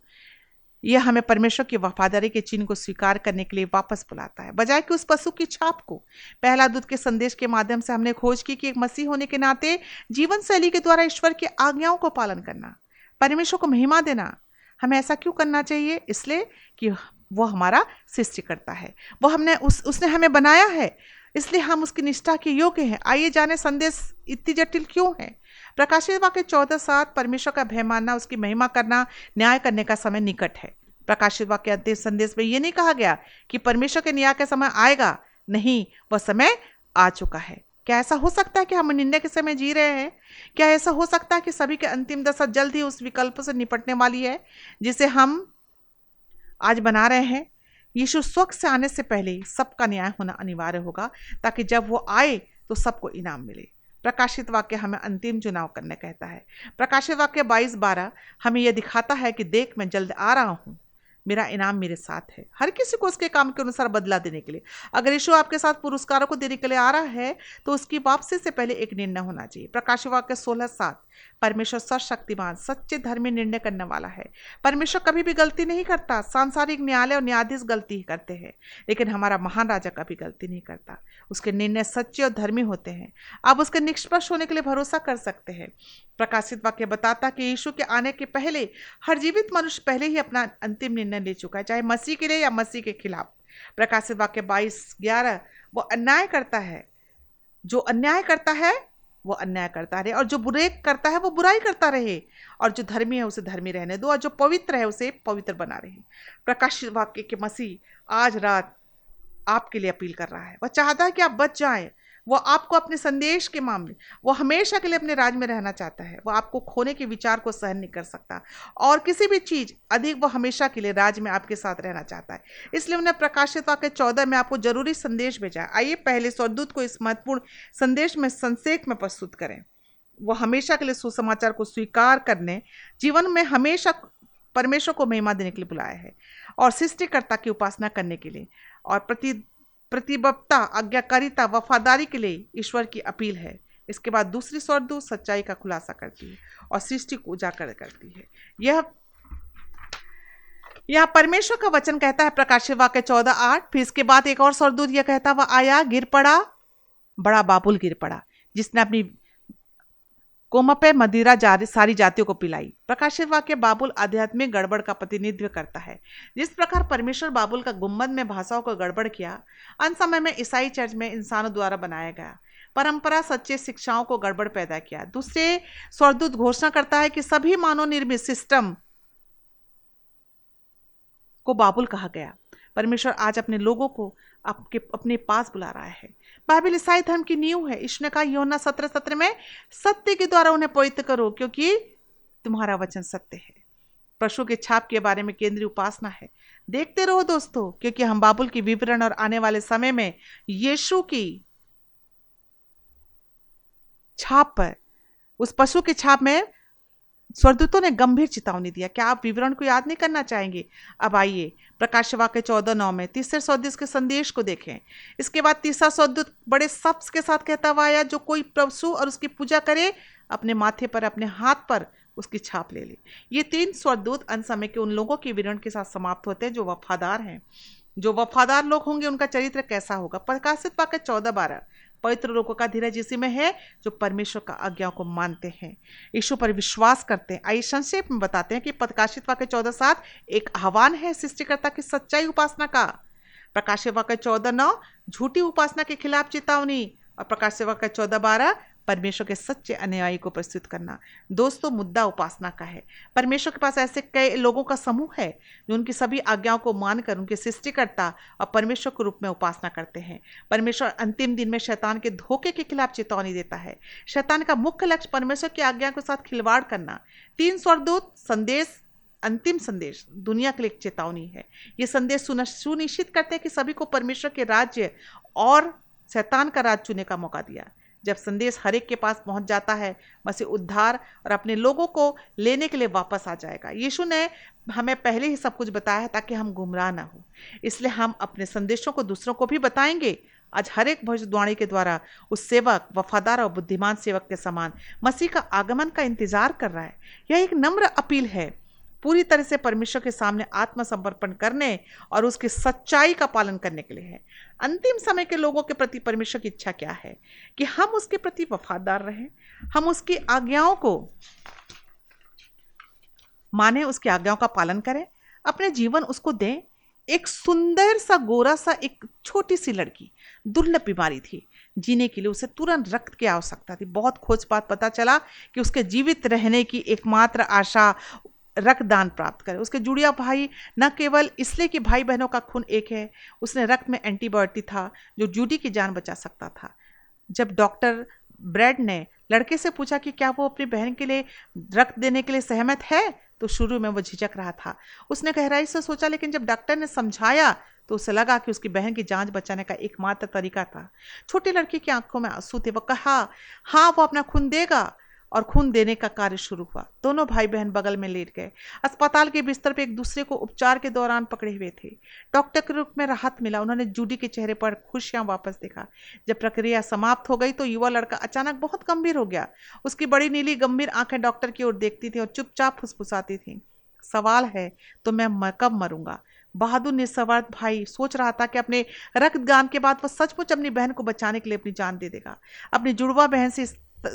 यह हमें परमेश्वर की वफादारी के चिन्ह को स्वीकार करने के लिए वापस बुलाता है, बजाय कि उस पशु की छाप को। पहला दूत के संदेश के माध्यम से हमने खोज की कि एक मसीह होने के नाते जीवन शैली के द्वारा ईश्वर की आज्ञाओं को पालन करना, परमेश्वर को महिमा देना। हमें ऐसा क्यों करना चाहिए? इसलिए कि वो हमारा सृष्टिकर्ता है, वो उसने हमें बनाया है, इसलिए हम उसकी निष्ठा के योग्य हैं। आइए जाने संदेश इतनी जटिल क्यों है। प्रकाशित वाक्य 14:7 परमेश्वर का भय मानना, उसकी महिमा करना, न्याय करने का समय निकट है। प्रकाशित वाक्य अंतिम संदेश में यह नहीं कहा गया कि परमेश्वर के न्याय का समय आएगा, नहीं, वह समय आ चुका है। क्या ऐसा हो सकता है कि हम निर्णय के समय जी रहे हैं? क्या ऐसा हो सकता है कि सभी के अंतिम दशा जल्द ही उस विकल्प से निपटने वाली है जिसे हम आज बना रहे हैं? यीशु स्वयं से आने से पहले सबका न्याय होना अनिवार्य होगा ताकि जब वो आए तो सबको इनाम मिले। प्रकाशित वाक्य हमें अंतिम चुनाव करने कहता है। प्रकाशित वाक्य 22:12 हमें यह दिखाता है कि देख मैं जल्द आ रहा हूँ, मेरा इनाम मेरे साथ है, हर किसी को उसके काम के अनुसार बदला देने के लिए। अगर यीशु आपके साथ पुरस्कारों को देने के लिए आ रहा है तो उसकी वापसी से पहले एक निर्णय होना चाहिए। प्रकाशित वाक्य 16:7 परमेश्वर सर्वशक्तिमान, सच्चे धर्मी निर्णय करने वाला है। परमेश्वर कभी भी गलती नहीं करता। सांसारिक न्यायालय और न्यायाधीश गलती ही करते हैं, लेकिन हमारा महान राजा कभी गलती नहीं करता। उसके निर्णय सच्चे और धर्मी होते हैं। आप उसके निष्पक्ष होने के लिए भरोसा कर सकते हैं। प्रकाशित वाक्य बताता कि यीशु के आने के पहले हर जीवित मनुष्य पहले ही अपना अंतिम निर्णय ले चुका है, चाहे मसीह के लिए या मसीह के खिलाफ। प्रकाशित वाक्य 22:11 वो अन्याय करता है, जो अन्याय करता है वो अन्याय करता रहे, और जो बुरे करता है वो बुराई करता रहे, और जो धर्मी है उसे धर्मी रहने दो, और जो पवित्र है उसे पवित्र बना रहे। प्रकाशित वाक्य के मसीह आज रात आपके लिए अपील कर रहा है। वह चाहता है कि आप बच जाएं। वो आपको अपने संदेश के मामले, वो हमेशा के लिए अपने राज में रहना चाहता है। वो आपको खोने के विचार को सहन नहीं कर सकता, और किसी भी चीज अधिक वो हमेशा के लिए राज में आपके साथ रहना चाहता है। इसलिए उन्हें प्रकाशित वाक्य 14 में आपको जरूरी संदेश भेजा है। आइए पहले स्वर्गदूत को इस महत्वपूर्ण संदेश में संक्षेप में प्रस्तुत करें। वो हमेशा के लिए सुसमाचार को स्वीकार करने, जीवन में हमेशा परमेश्वर को महिमा देने के लिए बुलाया है, और सृष्टिकर्ता की उपासना करने के लिए, और प्रतिबद्धता, आज्ञाकारिता, वफादारी के लिए ईश्वर की अपील है। इसके बाद दूसरी स्वर्गदूत सच्चाई का खुलासा करती है और सृष्टि को उजागर करती है। यह परमेश्वर का वचन कहता है प्रकाशित वाक्य 14:8। फिर इसके बाद एक और स्वर्गदूत यह कहता वह आया, गिर पड़ा, बड़ा बाबुल गिर पड़ा, जिसने अपनी कोमल पे मदिरा सारी जातियों को पिलाई। प्रकाशित वाक्य बाबुल आध्यात्मिक गड़बड़ का प्रतिनिधित्व करता है। जिस प्रकार परमेश्वर बाबुल का गुम्बद में भाषाओं को गड़बड़ किया, अंत समय में ईसाई चर्च में इंसानों द्वारा बनाया गया परंपरा सच्चे शिक्षाओं को गड़बड़ पैदा किया। दूसरे स्वर्गदूत घोषणा करता है कि सभी मानव निर्मित सिस्टम को बाबुल कहा गया। परमेश्वर आज अपने लोगों को अपने पास बुला रहा है। बाइबल ईसाई धर्म की नींव है। इसने कहा यूहन्ना 17:17 में, सत्य के द्वारा उन्हें पवित्र करो क्योंकि तुम्हारा वचन सत्य है। पशु के छाप के बारे में केंद्रीय उपासना है। देखते रहो दोस्तों, क्योंकि हम बाबुल की विवरण और आने वाले समय में यीशु की छाप पर, उस पशु की छाप में स्वर्गदूतों ने गंभीर चेतावनी दिया। क्या आप विवरण को याद नहीं करना चाहेंगे? अब आइए प्रकाश वाक्य 14:9 में तीसरे स्वर्गदूत के संदेश को देखें। इसके बाद तीसरा स्वर्गदूत बड़े शब्द के साथ कहता हुआ आया, जो कोई पशु और उसकी पूजा करे अपने माथे पर, अपने हाथ पर उसकी छाप ले ले। ये तीन स्वर्गदूत अंत समय के उन लोगों के विवरण के साथ समाप्त होते हैं जो वफादार हैं। जो वफादार लोग होंगे उनका चरित्र कैसा होगा? प्रकाशित वाक्य 14:12 पवित्र लोगों का धीरज इसी में है जो परमेश्वर का आज्ञाओं को मानते हैं, यीशु पर विश्वास करते हैं। आइए संक्षेप में बताते हैं कि प्रकाशित वाक्य 14:7 एक आह्वान है सृष्टिकर्ता की सच्चाई उपासना का। प्रकाशित वाक्य 14:9 झूठी उपासना के खिलाफ चेतावनी, और प्रकाशित वाक्य 14:12 परमेश्वर के सच्चे अनुयायी को प्रस्तुत करना। दोस्तों, मुद्दा उपासना का है। परमेश्वर के पास ऐसे कई लोगों का समूह है जो उनकी सभी आज्ञाओं को मानकर उनके सृष्टिकर्ता और परमेश्वर के रूप में उपासना करते हैं। परमेश्वर अंतिम दिन में शैतान के धोखे के खिलाफ चेतावनी देता है। शैतान का मुख्य लक्ष्य परमेश्वर की आज्ञा के साथ खिलवाड़ करना। 3 स्वर्गदूत संदेश, अंतिम संदेश दुनिया के लिए एक चेतावनी है। ये संदेश सुनिश्चित करते हैं कि सभी को परमेश्वर के राज्य और शैतान का राज चुनने का मौका दिया। जब संदेश हर एक के पास पहुंच जाता है, मसीह उद्धार और अपने लोगों को लेने के लिए वापस आ जाएगा। यीशु ने हमें पहले ही सब कुछ बताया है ताकि हम गुमराह ना हो, इसलिए हम अपने संदेशों को दूसरों को भी बताएंगे। आज हर एक भविष्यवाणी के द्वारा उस सेवक, वफादार और बुद्धिमान सेवक के समान मसीह का आगमन का इंतजार कर रहा है। यह एक नम्र अपील है, पूरी तरह से परमेश्वर के सामने आत्मसमर्पण करने और उसकी सच्चाई का पालन करने के लिए है। अंतिम समय के लोगों के प्रति परमेश्वर की इच्छा क्या है कि हम उसके प्रति वफादार रहें, हम उसकी आज्ञाओं को माने, उसकी आज्ञाओं का पालन करें, अपने जीवन उसको दें। एक सुंदर सा गोरा सा एक छोटी सी लड़की, दुर्लभ बीमारी थी, जीने के लिए उसे तुरंत रक्त की आवश्यकता थी। बहुत खोज-पात पता चला कि उसके जीवित रहने की एकमात्र आशा रक्तदान प्राप्त करे। उसके जुड़िया भाई न केवल इसलिए कि भाई बहनों का खून एक है, उसने रक्त में एंटीबायोटिक था जो जूडी की जान बचा सकता था। जब डॉक्टर ब्रैड ने लड़के से पूछा कि क्या वो अपनी बहन के लिए रक्त देने के लिए सहमत है, तो शुरू में वो झिझक रहा था। उसने गहराई से सोचा, लेकिन जब डॉक्टर ने समझाया तो उसे लगा कि उसकी बहन की जान बचाने का एकमात्र तरीका था। छोटी लड़की की आंखों में आंसू थे। वो कहा हाँ, वो अपना खून देगा, और खून देने का कार्य शुरू हुआ। दोनों भाई बहन बगल में लेट गए, अस्पताल के बिस्तर पर एक दूसरे को उपचार के दौरान पकड़े हुए थे। डॉक्टर के रूप में राहत मिला। उन्होंने जूडी के चेहरे पर खुशियां वापस देखा। जब प्रक्रिया समाप्त हो गई तो युवा लड़का अचानक बहुत गंभीर हो गया। उसकी बड़ी नीली गंभीर आंखें डॉक्टर की ओर देखती थी और चुपचाप फुसफुसाती थी, सवाल है तो मैं कब मरूंगा। बहादुर निस्वार्थ भाई सोच रहा था कि अपने रक्तदान के बाद वह सचमुच अपनी बहन को बचाने के लिए अपनी जान दे देगा। अपनी जुड़वा बहन से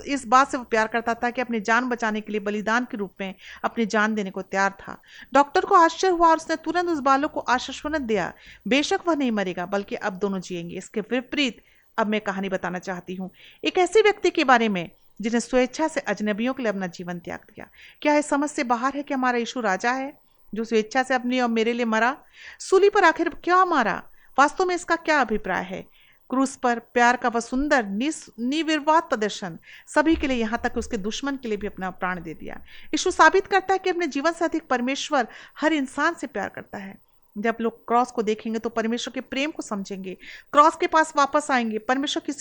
इस बात से वो प्यार करता था कि अपनी जान बचाने के लिए बलिदान के रूप में अपनी जान देने को तैयार था। डॉक्टर को आश्चर्य हुआ और उसने तुरंत उस बालक को आश्वासन दिया, बेशक वह नहीं मरेगा, बल्कि अब दोनों जिएंगे। इसके विपरीत अब मैं कहानी बताना चाहती हूँ एक ऐसे व्यक्ति के बारे में जिन्हें स्वेच्छा से अजनबियों के लिए अपना जीवन त्याग दिया। क्या इस समझ से बाहर है कि हमारा यीशु राजा है जो स्वेच्छा से अपनी और मेरे लिए मरा? सूली पर आखिर क्या मारा? वास्तव में इसका क्या अभिप्राय है? क्रूस पर प्यार का वह सुंदर निर्विवाद प्रदर्शन सभी के लिए, यहाँ तक उसके दुश्मन के लिए भी अपना प्राण दे दिया। यीशु साबित करता है कि अपने जीवन से अधिक परमेश्वर हर इंसान से प्यार करता है। जब लोग क्रॉस को देखेंगे तो परमेश्वर के प्रेम को समझेंगे, क्रॉस के पास वापस आएंगे। परमेश्वर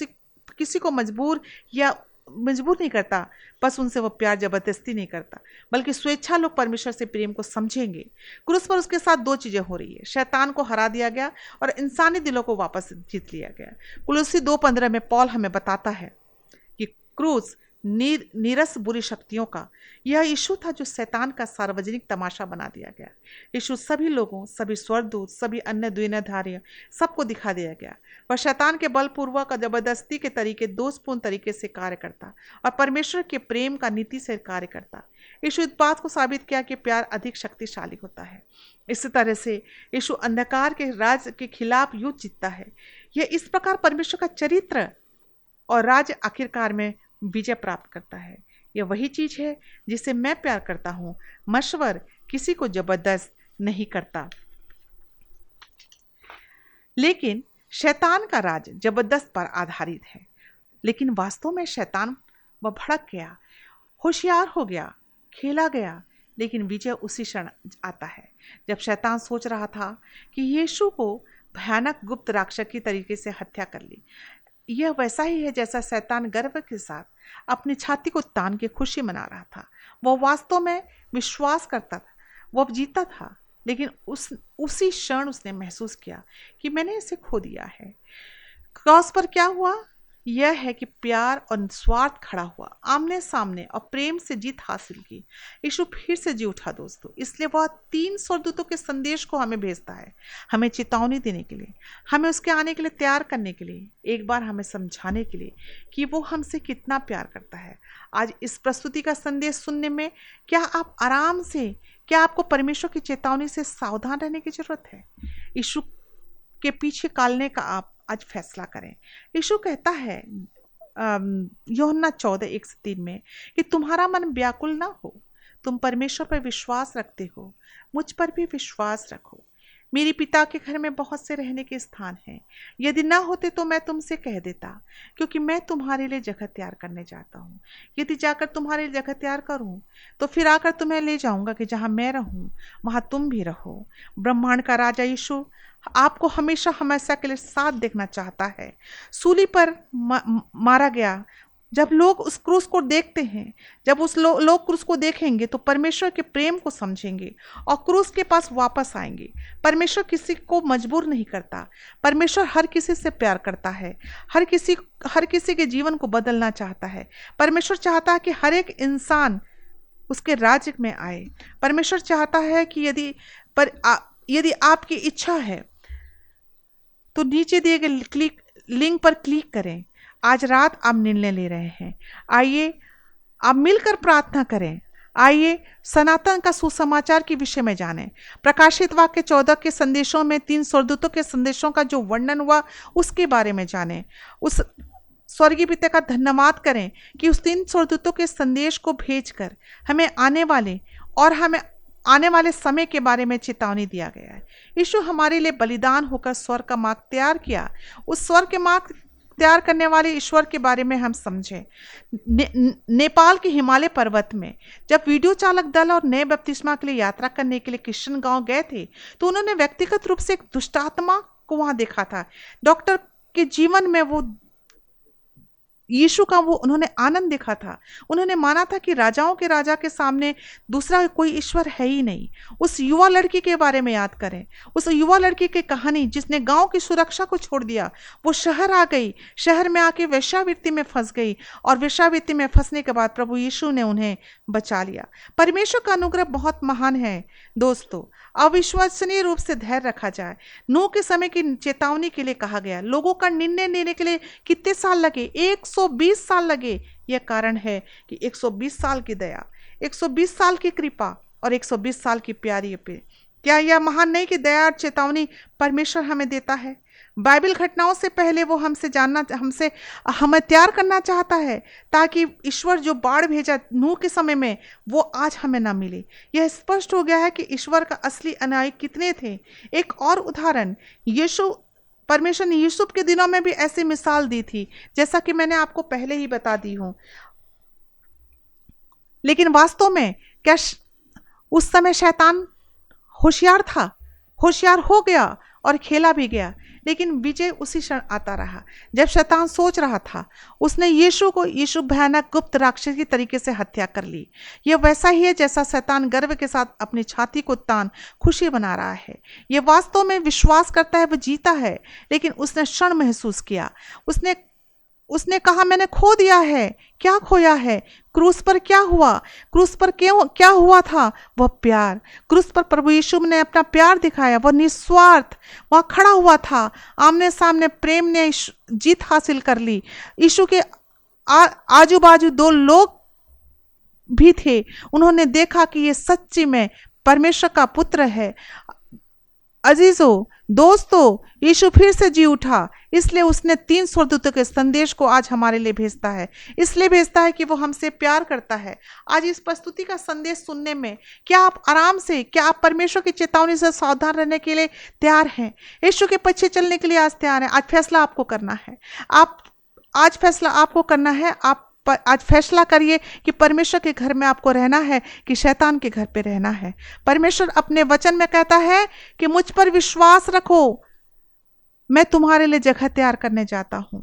किसी को मजबूर नहीं करता, बस उनसे वो प्यार जबरदस्ती नहीं करता, बल्कि स्वेच्छा लोग परमेश्वर से प्रेम को समझेंगे। क्रूस पर उसके साथ 2 चीजें हो रही है, शैतान को हरा दिया गया और इंसानी दिलों को वापस जीत लिया गया। कुलुस्सी 2:15 में पौल हमें बताता है कि क्रूस नीरस बुरी शक्तियों का यह यीशु था जो शैतान का सार्वजनिक तमाशा बना दिया गया। यीशु सभी लोगों, सभी स्वर्गदूत, सभी अन्य द्विनाधारी सबको दिखा दिया गया। वह शैतान के बलपूर्वक और जबरदस्ती के तरीके, दोषपूर्ण तरीके से कार्य करता और परमेश्वर के प्रेम का नीति से कार्य करता। यीशु इस बात को साबित किया कि प्यार अधिक शक्तिशाली होता है। इसी तरह से यीशु अंधकार के राज के खिलाफ युद्ध जीतता है। यह इस प्रकार परमेश्वर का चरित्र और राज आखिरकार में विजय प्राप्त करता है। यह वही चीज है जिसे मैं प्यार करता हूं। मशवर किसी को जबरदस्त नहीं करता। लेकिन शैतान का राज जबरदस्त पर आधारित है। लेकिन वास्तव में शैतान वह भड़क गया, होशियार हो गया, खेला गया, लेकिन विजय उसी क्षण आता है जब शैतान सोच रहा था कि यीशु को भयानक गुप्त राक्षस की तरीके से हत्या कर ली। यह वैसा ही है जैसा शैतान गर्व के साथ अपनी छाती को तान के खुशी मना रहा था। वह वास्तव में विश्वास करता था, वह जीता था, लेकिन उसी क्षण उसने महसूस किया कि मैंने इसे खो दिया है। क्रॉस पर क्या हुआ? यह है कि प्यार और स्वार्थ खड़ा हुआ, आमने सामने और प्रेम से जीत हासिल की। यीशु फिर से जी उठा दोस्तों, इसलिए वह 3 स्वर्गदूतों के संदेश को हमें भेजता है, हमें चेतावनी देने के लिए, हमें उसके आने के लिए तैयार करने के लिए, एक बार हमें समझाने के लिए कि वो हमसे कितना प्यार करता है। आज इस प्रस्तुति का संदेश सुनने में क्या आप आराम से, क्या आपको परमेश्वर की चेतावनी से सावधान रहने की जरूरत है? यीशु के पीछे कालने का आप आज फैसला करें। यीशु कहता है यूहन्ना 14:1-3 में कि तुम्हारा मन व्याकुल ना हो, तुम परमेश्वर पर विश्वास रखते हो, मुझ पर भी विश्वास रखो। मेरे पिता के घर में बहुत से रहने के स्थान हैं, यदि ना होते तो मैं तुमसे कह देता, क्योंकि मैं तुम्हारे लिए जगह तैयार करने जाता हूँ। यदि जाकर तुम्हारे लिए जगह तैयार करूँ तो फिर आकर तुम्हें ले जाऊंगा कि जहाँ मैं रहूँ वहाँ तुम भी रहो। ब्रह्मांड का राजा यीशु आपको हमेशा हमेशा के लिए साथ देखना चाहता है। सूली पर मारा गया, जब लोग उस क्रूस को देखते हैं, जब उस लोग क्रूस को देखेंगे तो परमेश्वर के प्रेम को समझेंगे और क्रूस के पास वापस आएंगे। परमेश्वर किसी को मजबूर नहीं करता, परमेश्वर हर किसी से प्यार करता है, हर किसी के जीवन को बदलना चाहता है। परमेश्वर चाहता है कि हर एक इंसान उसके राज्य में आए। परमेश्वर चाहता है कि यदि आपकी इच्छा है तो नीचे दिए गए लिंक पर क्लिक करें। आज रात आप निर्णय ले रहे हैं, आइए आप मिलकर प्रार्थना करें। आइए सनातन का सुसमाचार के विषय में जानें। प्रकाशित वाक्य 14 के संदेशों में 3 स्वर्गदूतों के संदेशों का जो वर्णन हुआ उसके बारे में जानें। उस स्वर्गीय पिता का धन्यवाद करें कि उस 3 स्वर्गदूतों के संदेश को भेजकर हमें आने वाले समय के बारे में चेतावनी दिया गया है। यीशु हमारे लिए बलिदान होकर स्वर्ग का मार्ग तैयार किया। उस स्वर्ग के मार्ग तैयार करने वाले ईश्वर के बारे में हम समझें। नेपाल के हिमालय पर्वत में जब वीडियो चालक दल और नए बपतिस्मा के लिए यात्रा करने के लिए किशन गांव गए थे तो उन्होंने व्यक्तिगत रूप से एक दुष्टात्मा को वहां देखा था। डॉक्टर के जीवन में वो यीशु का वो उन्होंने आनंद देखा था। उन्होंने माना था कि राजाओं के राजा के सामने दूसरा कोई ईश्वर है ही नहीं। उस युवा लड़की के बारे में याद करें, उस युवा लड़की की कहानी जिसने गांव की सुरक्षा को छोड़ दिया, वो शहर आ गई, शहर में आके वेश्यावृत्ति में फंस गई और वेश्यावृत्ति में फंसने के बाद प्रभु यीशु ने उन्हें बचा लिया। परमेश्वर का अनुग्रह बहुत महान है दोस्तों। अविश्वसनीय रूप से धैर्य रखा जाए। नूह के समय की चेतावनी के लिए कहा गया, लोगों का निर्णय लेने के लिए कितने साल लगे? 120 साल लगे। यह कारण है कि 120 साल की दया, 120 साल की कृपा और 120 साल की प्यारी पे। क्या यह महान नहीं कि दया और चेतावनी परमेश्वर हमें देता है? बाइबल घटनाओं से पहले वो हमें तैयार करना चाहता है ताकि ईश्वर जो बाढ़ भेजा नूह के समय में वो आज हमें ना मिले। यह स्पष्ट हो गया है कि ईश्वर का असली अनुयायी कितने थे। एक और उदाहरण, परमेश्वर ने यूसुफ के दिनों में भी ऐसी मिसाल दी थी, जैसा कि मैंने आपको पहले ही बता दी हूं। लेकिन वास्तव में क्या उस समय शैतान होशियार था? होशियार हो गया और खेला भी गया, लेकिन विजय उसी क्षण आता रहा जब शैतान सोच रहा था। उसने यीशु भयानक गुप्त राक्षस की तरीके से हत्या कर ली। यह वैसा ही है जैसा शैतान गर्व के साथ अपनी छाती को तान खुशी बना रहा है। यह वास्तव में विश्वास करता है, वह जीता है, लेकिन उसने क्षण महसूस किया। उसने कहा मैंने खो दिया है। क्या खोया है? क्रूस पर क्या हुआ? क्रूस पर क्या हुआ था? वह प्यार। क्रूस पर प्रभु यीशु ने अपना प्यार दिखाया। वह निस्वार्थ वहां खड़ा हुआ था। आमने सामने प्रेम ने जीत हासिल कर ली। यीशु के आजू बाजू 2 लोग भी थे। उन्होंने देखा कि ये सच्ची में परमेश्वर का पुत्र है। अजीजों, दोस्तों, यीशु फिर से जी उठा, इसलिए उसने 3 स्वर्गदूतों के संदेश को आज हमारे लिए भेजता है। इसलिए भेजता है कि वो हमसे प्यार करता है। आज इस प्रस्तुति का संदेश सुनने में क्या आप परमेश्वर की चेतावनी से सावधान रहने के लिए तैयार हैं? यीशु के पीछे चलने के लिए आज तैयार हैं? आज फैसला आपको करना है। आज फैसला करिए कि परमेश्वर के घर में आपको रहना है कि शैतान के घर पे रहना है। परमेश्वर अपने वचन में कहता है कि मुझ पर विश्वास रखो, मैं तुम्हारे लिए जगह तैयार करने जाता हूं,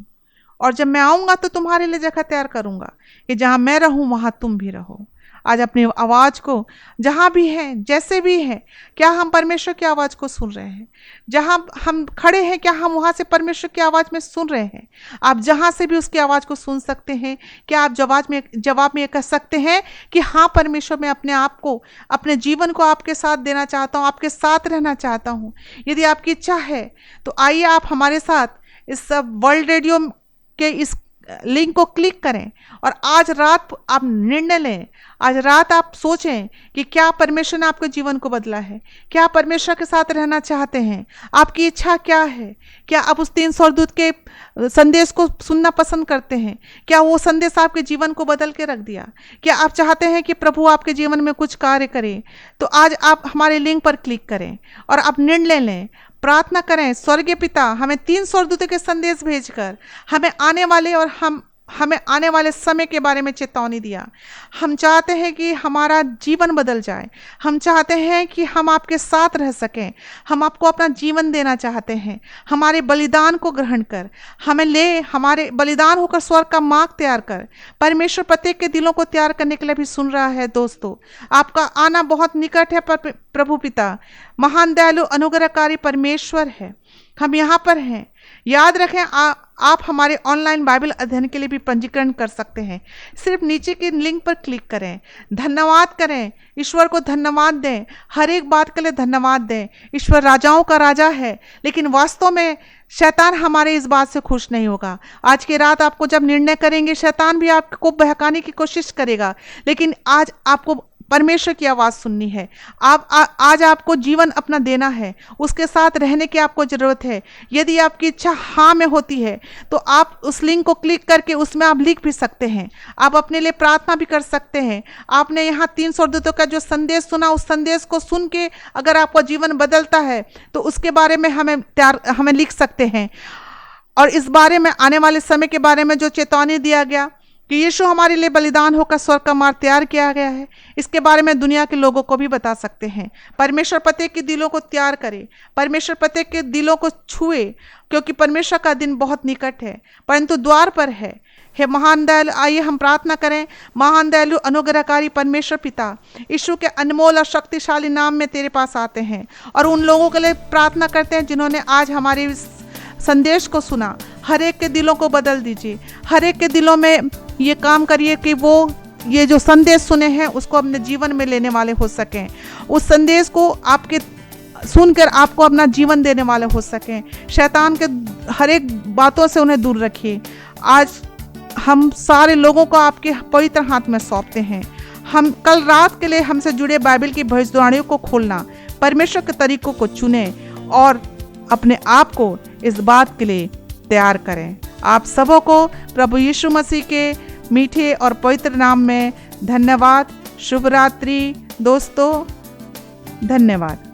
और जब मैं आऊंगा तो तुम्हारे लिए जगह तैयार करूंगा कि जहां मैं रहूं वहां तुम भी रहो। आज अपनी आवाज़ को जहाँ भी हैं, जैसे भी हैं, क्या हम परमेश्वर की आवाज़ को सुन रहे हैं? जहाँ हम खड़े हैं, क्या हम वहाँ से परमेश्वर की आवाज़ में सुन रहे हैं? आप जहाँ से भी उसकी आवाज़ को सुन सकते हैं। क्या आप जवाब में ये कह सकते हैं कि हाँ परमेश्वर, मैं अपने आप को, अपने जीवन को आपके साथ देना चाहता हूँ, आपके साथ रहना चाहता हूँ? यदि आपकी इच्छा है तो आइए आप हमारे साथ इस वर्ल्ड रेडियो के इस लिंक को क्लिक करें और आज रात आप निर्णय लें, आज रात आप सोचें कि क्या परमेश्वर ने आपके जीवन को बदला है? क्या परमेश्वर के साथ रहना चाहते हैं? आपकी इच्छा क्या है? क्या आप उस 3 स्वर्गदूत के संदेश को सुनना पसंद करते हैं? क्या वो संदेश आपके जीवन को बदल के रख दिया? क्या आप चाहते हैं कि प्रभु आपके जीवन में कुछ कार्य करे? तो आज आप हमारे लिंक पर क्लिक करें और आप निर्णय लें, प्रार्थना करें। स्वर्गीय पिता, हमें 3 स्वर्गदूतों के संदेश भेजकर हमें आने वाले समय के बारे में चेतावनी दिया। हम चाहते हैं कि हमारा जीवन बदल जाए। हम चाहते हैं कि हम आपके साथ रह सकें। हम आपको अपना जीवन देना चाहते हैं। हमारे बलिदान को ग्रहण कर, हमारे बलिदान होकर स्वर्ग का मार्ग तैयार कर। परमेश्वर प्रत्येक के दिलों को तैयार करने के लिए भी सुन रहा है। दोस्तों, आपका आना बहुत निकट है। प्रभु पिता महान दयालु अनुग्रहकारी परमेश्वर है। हम यहाँ पर हैं। याद रखें, आप हमारे ऑनलाइन बाइबल अध्ययन के लिए भी पंजीकरण कर सकते हैं। सिर्फ नीचे के लिंक पर क्लिक करें, धन्यवाद करें, ईश्वर को धन्यवाद दें, हर एक बात के लिए धन्यवाद दें। ईश्वर राजाओं का राजा है, लेकिन वास्तव में शैतान हमारे इस बात से खुश नहीं होगा। आज की रात आपको जब निर्णय करेंगे, शैतान भी आपको बहकाने की कोशिश करेगा, लेकिन आज आपको परमेश्वर की आवाज़ सुननी है। आज आपको जीवन अपना देना है, उसके साथ रहने की आपको ज़रूरत है। यदि आपकी इच्छा हाँ में होती है तो आप उस लिंक को क्लिक करके उसमें आप लिख भी सकते हैं। आप अपने लिए प्रार्थना भी कर सकते हैं। आपने यहाँ 3 स्वर्गदूतों का जो संदेश सुना, उस संदेश को सुन के अगर आपका जीवन बदलता है तो उसके बारे में हमें लिख सकते हैं। और इस बारे में, आने वाले समय के बारे में जो चेतावनी दिया गया कि यीशु हमारे लिए बलिदान होकर स्वर्ग का मार्ग तैयार किया गया है, इसके बारे में दुनिया के लोगों को भी बता सकते हैं। परमेश्वर प्रत्येक के दिलों को तैयार करे, परमेश्वर प्रत्येक के दिलों को छुए, क्योंकि परमेश्वर का दिन बहुत निकट है, परंतु द्वार पर है। हे महान दयालु, आइए हम प्रार्थना करें। महान दयालु अनुग्रहकारी परमेश्वर पिता, यीशु के अनमोल और शक्तिशाली नाम में तेरे पास आते हैं और उन लोगों के लिए प्रार्थना करते हैं जिन्होंने आज हमारे इस संदेश को सुना। हर एक के दिलों को बदल दीजिए, हर एक के दिलों में ये काम करिए कि वो ये जो संदेश सुने हैं उसको अपने जीवन में लेने वाले हो सकें, उस संदेश को आपके सुनकर आपको अपना जीवन देने वाले हो सकें। शैतान के हर एक बातों से उन्हें दूर रखिए। आज हम सारे लोगों को आपके पवित्र हाथ में सौंपते हैं। हम कल रात के लिए हमसे जुड़े बाइबल की भविष्यवाणियों को खोलना, परमेश्वर के तरीकों को चुने और अपने आप को इस बात के लिए तैयार करें। आप सबों को प्रभु यीशु मसीह के मीठे और पवित्र नाम में धन्यवाद। शुभ रात्रि दोस्तों, धन्यवाद।